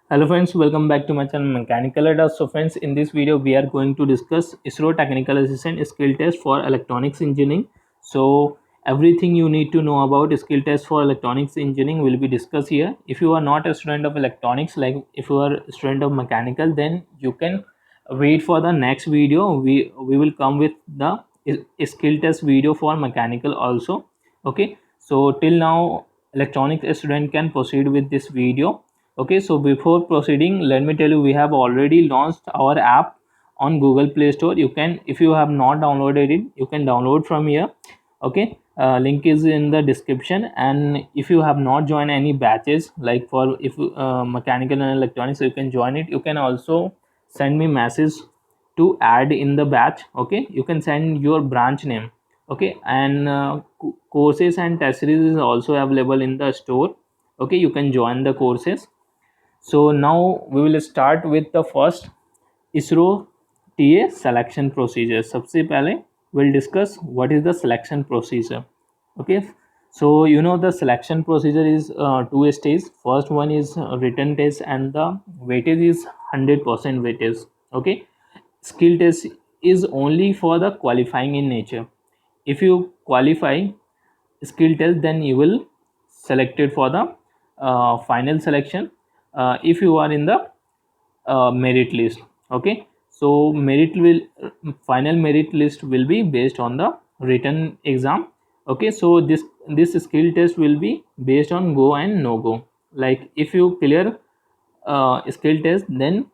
Hello friends, welcome back to my channel Mechanical Adult. So friends, in this video we are going to discuss ISRO Technical Assistant Skill Test for Electronics Engineering. So everything you need to know about skill test for electronics engineering will be discussed here. If you are not a student of electronics, like if you are a student of mechanical, then you can wait for the next video. We will come with the skill test video for mechanical also. Okay, so till now electronics student can proceed with this video. Okay, so before proceeding, let me tell you, we have already launched our app on Google Play Store. You can, if you have not downloaded it, you can download from here. Okay, link is in the description. And if you have not joined any batches, like for if mechanical and electronics, you can join it. You can also send me message to add in the batch. Okay, you can send your branch name. Okay, and courses and test series is also available in the store. Okay, you can join the courses. So now we will start with the first ISRO TA selection procedure. सबसे पहले we'll discuss what is the selection procedure. Okay, so you know the selection procedure is two stages. First one is written test and the weightage is 100% weightage. Okay, skill test is only for the qualifying in nature. If you qualify skill test, then you will selected for the final selection if you are in the merit list. Okay, so merit will final merit list will be based on the written exam. Okay, so this skill test will be based on go and no go. Like if you clear skill test, then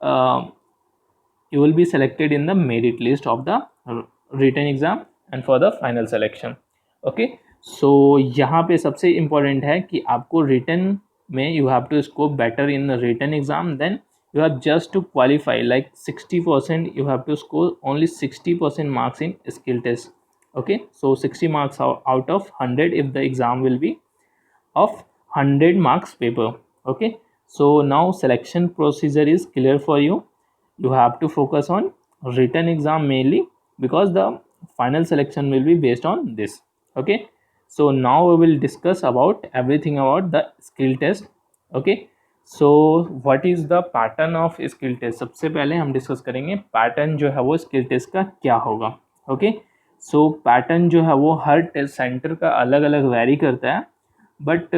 uh, you will be selected in the merit list of the written exam and for the final selection. Okay, so यहाँ पे सबसे important है कि आपको written में you have to score better in the written exam. Then you have just to qualify like 60%, you have to score only 60% marks in skill test. Okay, so 60 marks out of 100 if the exam will be of 100 marks paper. Okay, so now selection procedure is clear for you. You have to focus on written exam mainly, because the final selection will be based on this. Okay, so now we will discuss about everything about the skill test. Okay, so what is the pattern of skill test. सबसे पहले हम discuss करेंगे pattern जो है वो skill test का क्या होगा. ओके, सो पैटर्न जो है वो हर टेस्ट सेंटर का अलग अलग वेरी करता है. बट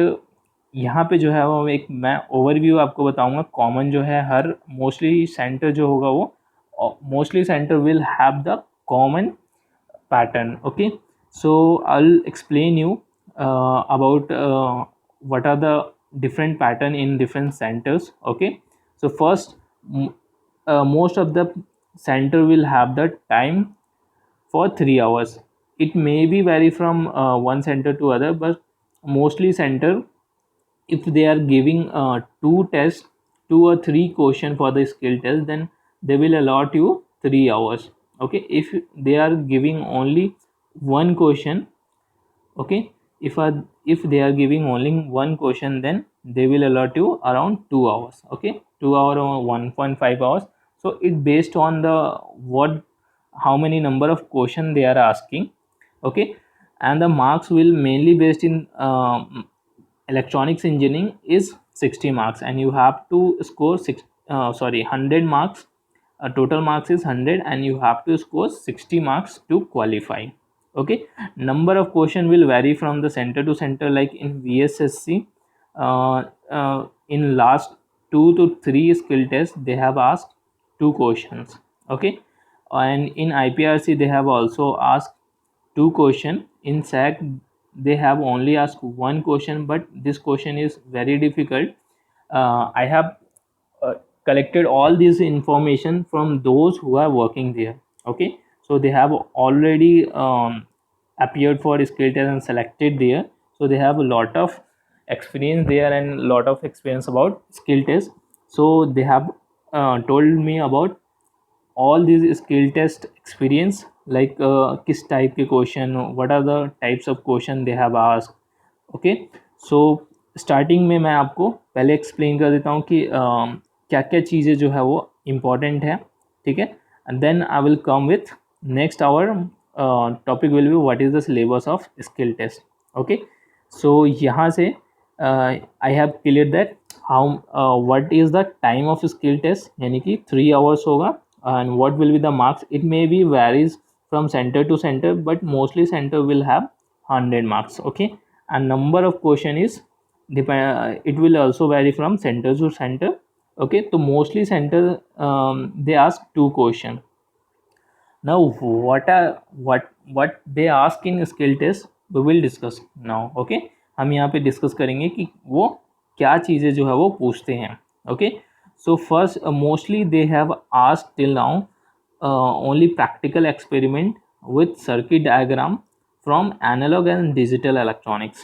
यहाँ पे जो है वो एक मैं ओवरव्यू आपको बताऊंगा. कॉमन जो है हर मोस्टली सेंटर जो होगा वो mostly centre will have the common pattern. Okay, so I'll explain you about what are the different pattern in different centers. Okay, so first, most of the center will have the time for 3 hours. It may be vary from one center to other, but mostly center, if they are giving two tests, 2 or 3 question for the skill test, then they will allot you 3 hours. Okay, if they are giving only one question. Okay, if they are giving only one question, then they will allot you around 2 hours. Okay, 2 hour or 1.5 hours. So it based on the what how many number of question they are asking. Okay, and the marks will mainly based in electronics engineering is 60 marks, and you have to score 100 marks. Total marks is 100 and you have to score 60 marks to qualify. Okay, number of question will vary from the center to center. Like in VSSC, in last 2 to 3 skill tests they have asked 2 questions. Okay, and in IPRC they have also asked 2 question. In SAC they have only asked one question, but this question is very difficult. I have uh, collected all this information from those who are working there. Okay, so they have already appeared for skill test and selected there, so they have a lot of experience there and a lot of experience about skill test. So they have told me about all these skill test experience, like किस type के question, what are the types of question they have asked. Okay, so starting में मैं आपको पहले explain कर देता हूँ कि क्या क्या चीज़ें जो है वो इम्पॉर्टेंट है. ठीक है, and then I will come with next our topic will be what is the syllabus of skill test. Okay, so यहाँ से I have clear that how what is the time of skill test, यानी कि 3 hours होगा, and what will be the marks. It may be varies from center to center, but mostly center will have 100 marks. Okay, and number of question is depend, it will also vary from center to center. Okay, so mostly center they ask 2 question. Now what they ask in skill test we will discuss now. Okay, हम यहाँ पे discuss करेंगे कि वो क्या चीज़ें जो है वो पूछते हैं. Okay, so first mostly they have asked till now only practical experiment with circuit diagram from analog and digital electronics.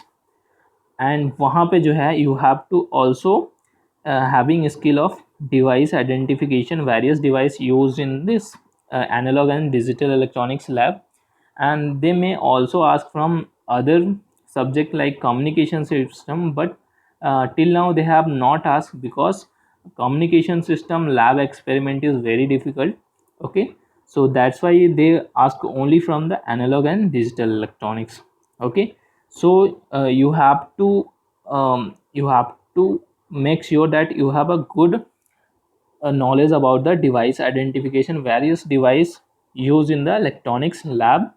And वहाँ पे जो है you have to also having skill of device identification, various device used in this analog and digital electronics lab. And they may also ask from other subject like communication system, but till now they have not asked because communication system lab experiment is very difficult. Okay, so that's why they ask only from the analog and digital electronics. Okay, so you have to make sure that you have a good knowledge about the device identification, various device used in the electronics lab,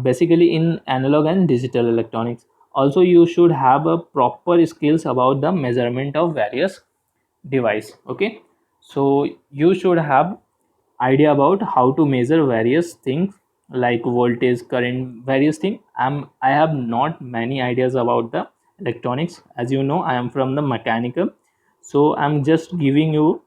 basically in analog and digital electronics. Also you should have a proper skills about the measurement of various device. Okay, so you should have idea about how to measure various things like voltage, current, various things. I have not many ideas about the electronics. As you know, I am from the mechanical, so I'm just giving you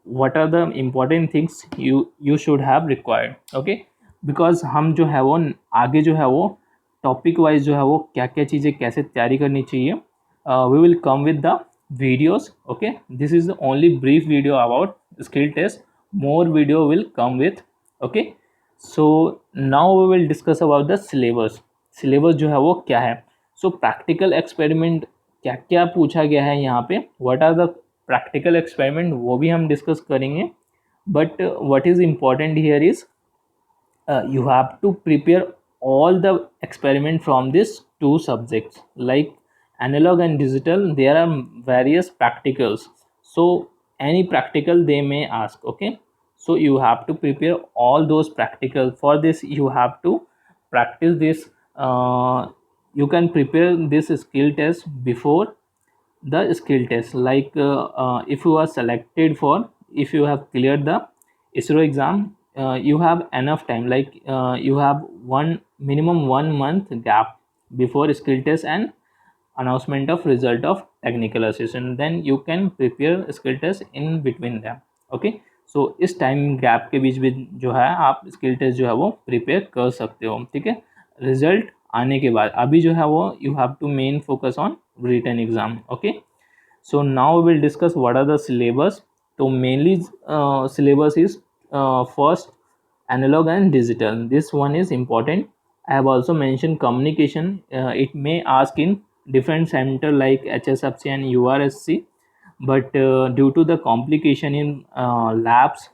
what are the important things you should have required. Okay, because हम जो है वो आगे जो है वो topic wise जो है वो क्या क्या चीज़ें कैसे तैयारी करनी चाहिए, we will come with the videos. Okay, this is the only brief video about skill test. More video will come with. Okay, so now we will discuss about the syllabus. syllabus जो है वो क्या है. so practical experiment क्या क्या पूछा गया है यहाँ पे, what are the practical experiment वो भी हम discuss करेंगे. but what is important here is you have to prepare all the experiment from these 2 subjects like analog and digital. There are various practicals, so any practical they may ask. Okay, so you have to prepare all those practical. For this you have to practice this. You can prepare this skill test before the skill test, like if you are selected for, if you have cleared the ISRO exam, you have enough time, like you have one minimum 1 month gap before skill test and announcement of result of technical assessment. Then you can prepare skill test in between them. Okay, so इस time gap के बीच में जो है आप skill test जो है वो prepare कर सकते हो. ठीक है, रिजल्ट आने के बाद अभी जो है वो you have to main focus on written exam. Okay, so now we will discuss what are the syllabus. So mainly syllabus is first analog and digital. This one is important. I have also mentioned communication. It may ask in different center like HSFC and URSC, but due to the complication in labs,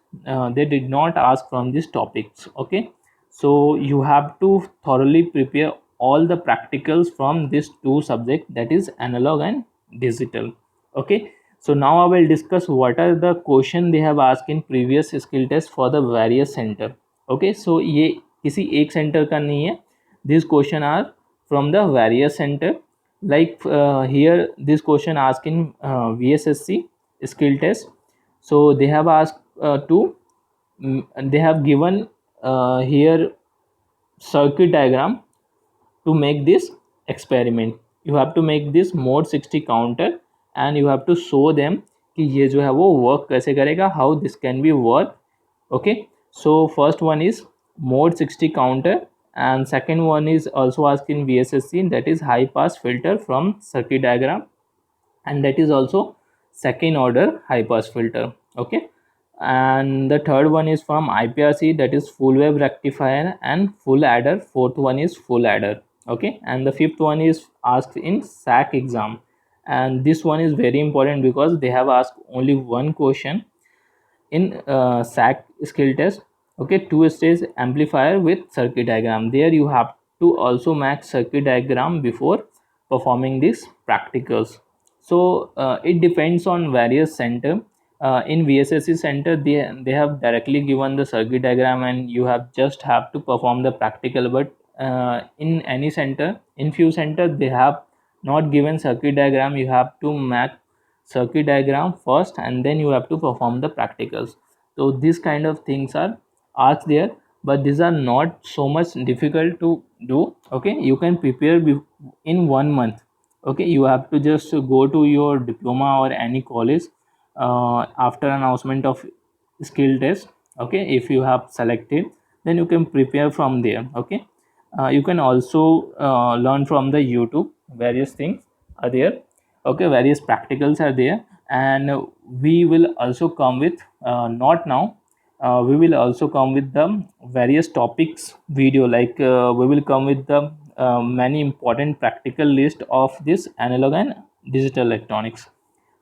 they did not ask from these topics. Okay, so you have to thoroughly prepare all the practicals from these 2 subjects, that is analog and digital. Okay, so now I will discuss what are the question they have asked in previous skill test for the various center. Okay, so ये किसी एक center का नहीं है. These question are from the various center. Like here this question asked in VSSC skill test. So they have asked they have given here circuit diagram to make this experiment. You have to make this mode 60 counter and you have to show them कि ये जो है वो work कैसे करेगा, how this can be work. Okay, so first one is mode 60 counter and second one is also asked in VSSC, that is high pass filter from circuit diagram, and that is also second order high pass filter. Okay, and the third one is from IPRC, that is full wave rectifier and full adder. Fourth one is full adder. Okay, and the fifth one is asked in SAC exam, and this one is very important because they have asked only one question in SAC skill test. Okay, 2 stage amplifier with circuit diagram. There you have to also match circuit diagram before performing these practicals. So it depends on various center. In VSSC center, they have directly given the circuit diagram and you have just have to perform the practical. But in any center, in few center, they have not given circuit diagram. You have to make circuit diagram first and then you have to perform the practicals. So these kind of things are asked there, but these are not so much difficult to do. Okay, you can prepare in 1 month. Okay, you have to just go to your diploma or any college after announcement of skill test. Okay, if you have selected, then you can prepare from there. Okay, you can also learn from the YouTube. Various things are there. Okay, various practicals are there, and we will also come with not now, we will also come with the various topics video, like we will come with the many important practical list of this analog and digital electronics.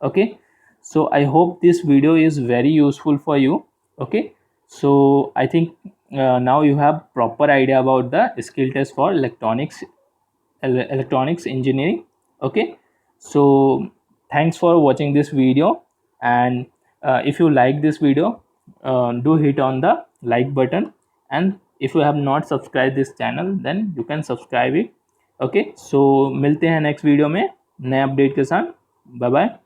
Okay, so I hope this video is very useful for you. Okay, so I think now you have proper idea about the skill test for electronics engineering. Okay, so thanks for watching this video, and if you like this video, do hit on the like button, and if you have not subscribed this channel then you can subscribe it. Okay, so मिलते हैं next video में नए update के साथ. Bye bye.